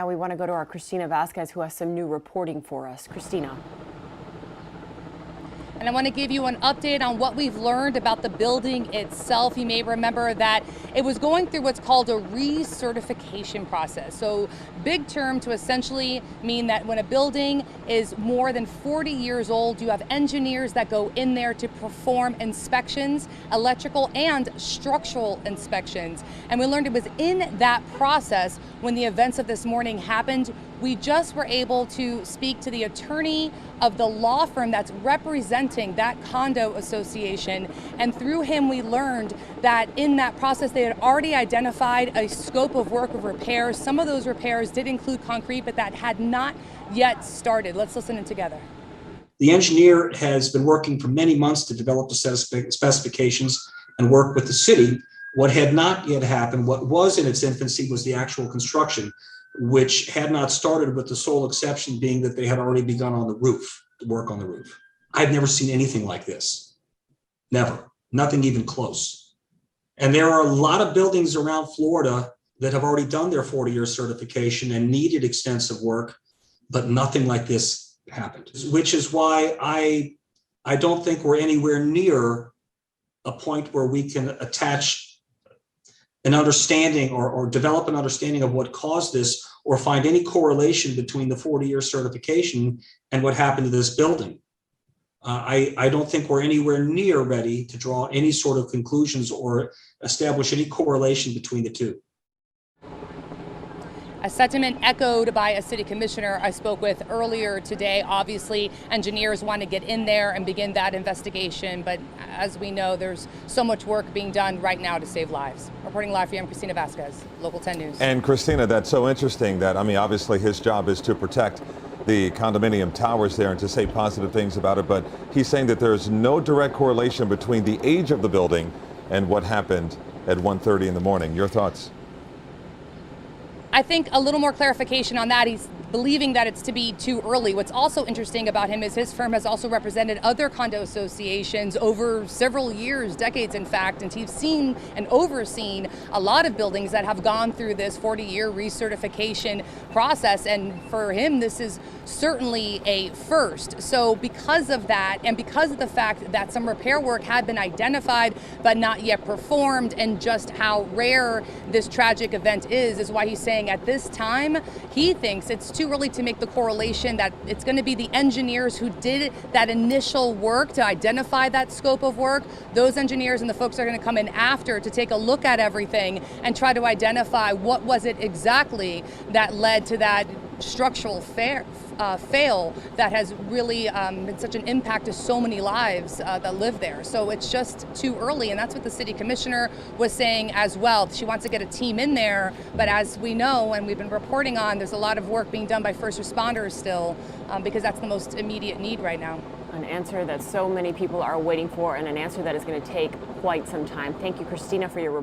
Now we want to go to our Christina Vasquez, who has some new reporting for us. Christina. And I want to give you an update on what we've learned about the building itself. You may remember that it was going through what's called a recertification process. So big term to essentially mean that when a building is more than 40 years old, you have engineers that go in there to perform inspections, electrical and structural inspections. And we learned it was in that process when the events of this morning happened. We just were able to speak to the attorney of the law firm that's representing that condo association. And through him, we learned that in that process, they had already identified a scope of work of repairs. Some of those repairs did include concrete, but that had not yet started. Let's listen in together. The engineer has been working for many months to develop a set of specifications and work with the city. What had not yet happened, what was in its infancy, was the actual construction, which had not started, with the sole exception being that they had already begun on the roof, to work on the roof. I've never seen anything like this. Never. Nothing even close. And there are a lot of buildings around Florida that have already done their 40-year certification and needed extensive work, but nothing like this happened, which is why I don't think we're anywhere near a point where we can attach an understanding or develop an understanding of what caused this, or find any correlation between the 40-year certification and what happened to this building. I don't think we're anywhere near ready to draw any sort of conclusions or establish any correlation between the two. A sentiment echoed by a city commissioner I spoke with earlier today. Obviously, engineers want to get in there and begin that investigation, but as we know, there's so much work being done right now to save lives. Reporting live for you, I'm Christina Vasquez, Local 10 News. And Christina, that's so interesting that, I mean, obviously his job is to protect the condominium towers there and to say positive things about it, but he's saying that there's no direct correlation between the age of the building and what happened at 1:30 in the morning. Your thoughts? I think a little more clarification on that. He's believing that it's to be too early. What's also interesting about him is his firm has also represented other condo associations over several years, decades in fact, and he's seen and overseen a lot of buildings that have gone through this 40-year recertification process. And for him, this is certainly a first. So because of that, and because of the fact that some repair work had been identified but not yet performed, and just how rare this tragic event is why he's saying at this time, he thinks it's too early to make the correlation that it's going to be the engineers who did that initial work to identify that scope of work. Those engineers and the folks are going to come in after to take a look at everything and try to identify what was it exactly that led to that structural fail that has really been such an impact to so many lives that live there. So it's just too early, and that's what the city commissioner was saying as well. She wants to get a team in there, but as we know and we've been reporting on, there's a lot of work being done by first responders still, because that's the most immediate need right now. An answer that so many people are waiting for, and an answer that is going to take quite some time. Thank you, Christina, for your report.